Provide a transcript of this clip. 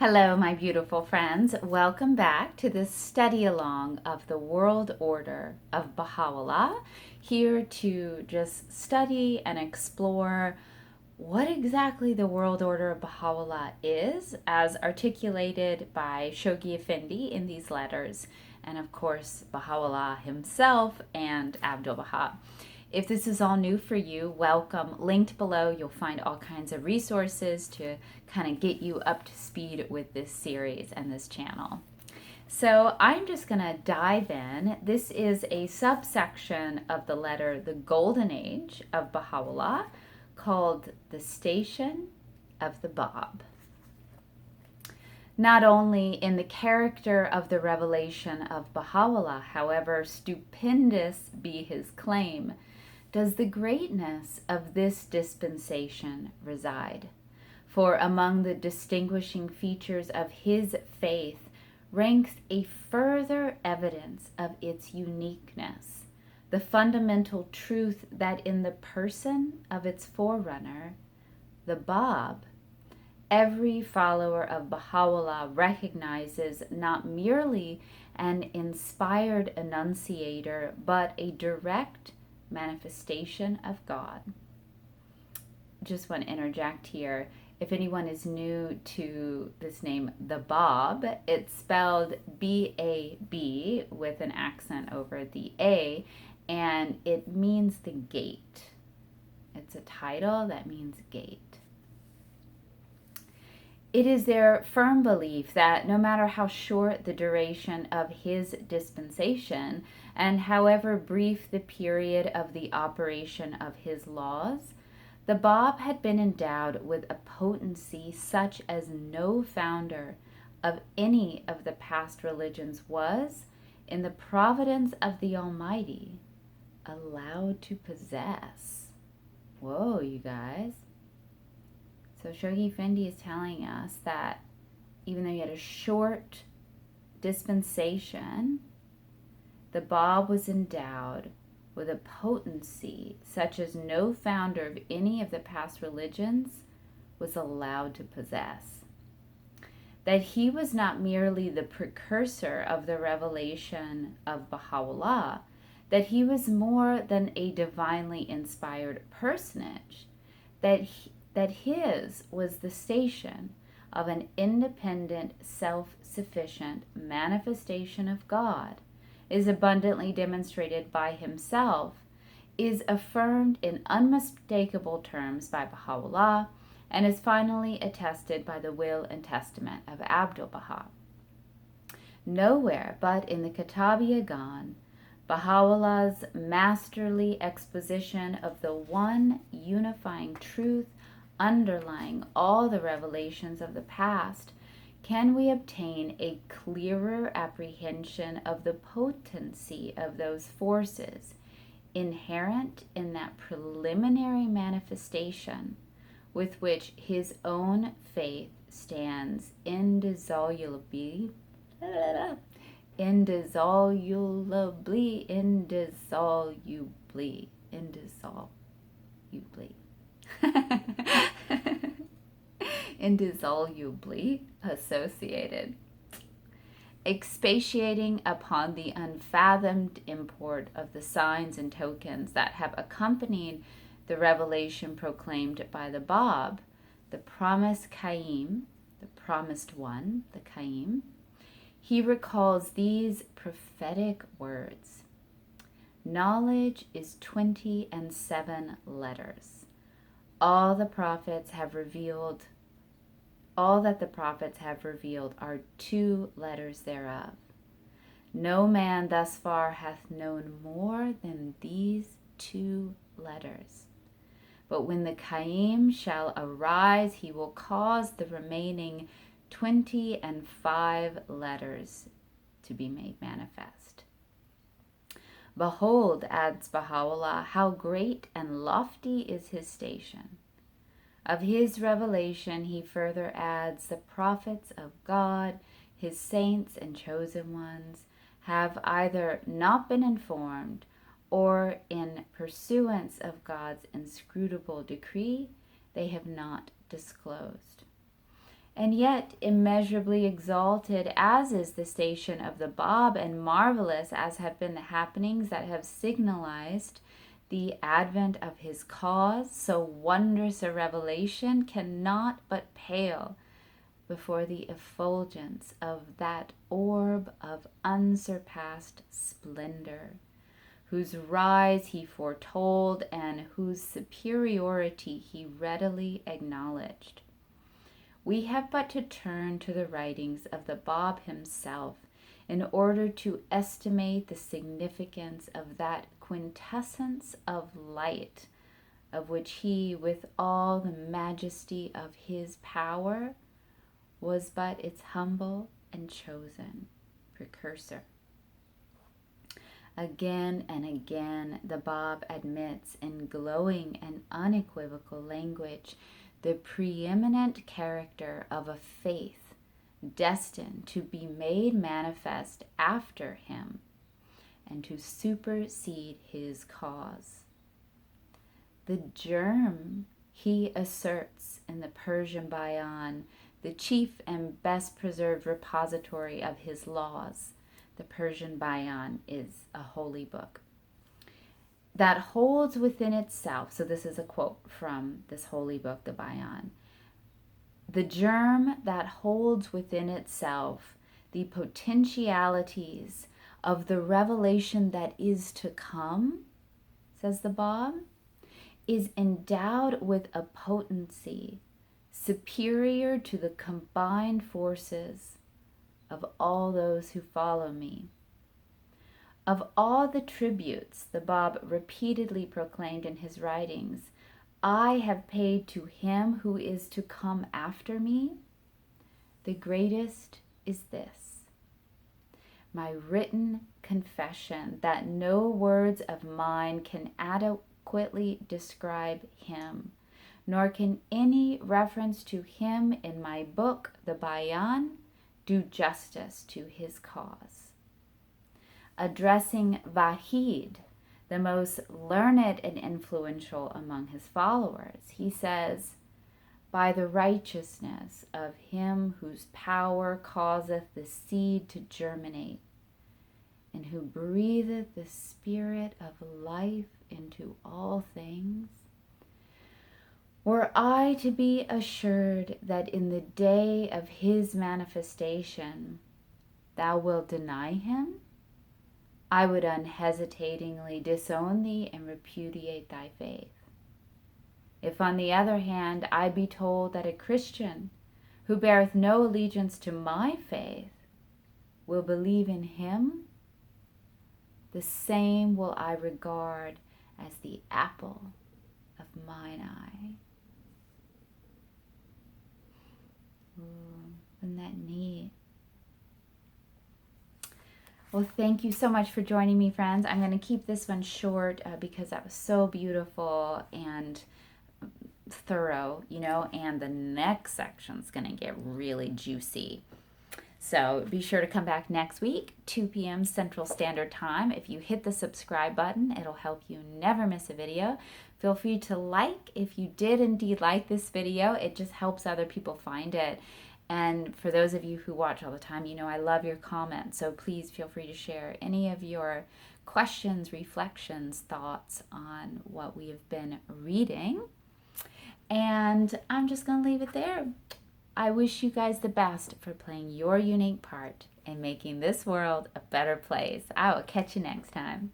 Hello, my beautiful friends. Welcome back to this study along of the World Order of Baha'u'llah. Here to just study and explore what exactly the World Order of Baha'u'llah is, as articulated by Shoghi Effendi in these letters, and of course, Baha'u'llah himself and Abdul Baha. If this is all new for you, welcome. Linked below, you'll find all kinds of resources to kind of get you up to speed with this series and this channel. So I'm just going to dive in. This is a subsection of the letter, The Golden Age of Baha'u'llah, called The Station of the Bab. Not only in the character of the revelation of Baha'u'llah, however stupendous be his claim, does the greatness of this dispensation reside. For among the distinguishing features of his faith ranks a further evidence of its uniqueness, the fundamental truth that in the person of its forerunner, the Bab, every follower of Baha'u'llah recognizes not merely an inspired enunciator, but a direct manifestation of God. Just want to interject here. If anyone is new to this name, the Bab, it's spelled B-A-B with an accent over the A, and it means the gate. It's a title that means gate. It is their firm belief that no matter how short the duration of his dispensation, and however brief the period of the operation of his laws, the Bab had been endowed with a potency such as no founder of any of the past religions was, in the providence of the Almighty, allowed to possess. Whoa, you guys. So Shoghi Effendi is telling us that even though he had a short dispensation, the Bab was endowed with a potency such as no founder of any of the past religions was allowed to possess. That he was not merely the precursor of the revelation of Baha'u'llah, that he was more than a divinely inspired personage, that his was the station of an independent, self-sufficient manifestation of God, is abundantly demonstrated by himself, is affirmed in unmistakable terms by Baha'u'llah, and is finally attested by the will and testament of Abdul Baha. Nowhere but in the Kitab-i-Agan, Baha'u'llah's masterly exposition of the one unifying truth underlying all the revelations of the past, can we obtain a clearer apprehension of the potency of those forces inherent in that preliminary manifestation with which his own faith stands indissolubly indissolubly associated, expatiating upon the unfathomed import of the signs and tokens that have accompanied the revelation proclaimed by the Bab, the promised Qaim, the promised one, the Qaim. He recalls these prophetic words: knowledge is 27 letters. All that the prophets have revealed are 2 letters thereof. No man thus far hath known more than these 2 letters. But when the Qaim shall arise, he will cause the remaining 25 letters to be made manifest. Behold, adds Baha'u'llah, how great and lofty is his station. Of his revelation he further adds, the prophets of God, his saints and chosen ones, have either not been informed, or in pursuance of God's inscrutable decree, they have not disclosed. And yet immeasurably exalted as is the station of the Bab, and marvelous as have been the happenings that have signalized the advent of his cause, so wondrous a revelation cannot but pale before the effulgence of that orb of unsurpassed splendor, whose rise he foretold and whose superiority he readily acknowledged. We have but to turn to the writings of the Bab himself in order to estimate the significance of that quintessence of light, of which he, with all the majesty of his power, was but its humble and chosen precursor. Again and again, the Bab admits in glowing and unequivocal language the preeminent character of a faith destined to be made manifest after him and to supersede his cause. The germ, he asserts in the Persian Bayan, the chief and best preserved repository of his laws. The Persian Bayan is a holy book that holds within itself, so this is a quote from this holy book, the Bayan, the germ that holds within itself the potentialities of the revelation that is to come, says the Bab, is endowed with a potency superior to the combined forces of all those who follow me. Of all the tributes the Bab repeatedly proclaimed in his writings, I have paid to him who is to come after me, the greatest is this: my written confession that no words of mine can adequately describe him, nor can any reference to him in my book, the Bayan, do justice to his cause. Addressing Vahid, the most learned and influential among his followers, he says, by the righteousness of him whose power causeth the seed to germinate, and who breatheth the spirit of life into all things, were I to be assured that in the day of his manifestation thou wilt deny him, I would unhesitatingly disown thee and repudiate thy faith. If, on the other hand, I be told that a Christian who beareth no allegiance to my faith will believe in him, the same will I regard as the apple of mine eye. Ooh, isn't that neat? Well, thank you so much for joining me, friends. I'm going to keep this one short because that was so beautiful and thorough, and the next section's going to get really juicy. So be sure to come back next week, 2 p.m. Central Standard Time. If you hit the subscribe button, it'll help you never miss a video. Feel free to like if you did indeed like this video. It just helps other people find it. And for those of you who watch all the time, I love your comments. So please feel free to share any of your questions, reflections, thoughts on what we have been reading. And I'm just going to leave it there. I wish you guys the best for playing your unique part in making this world a better place. I will catch you next time.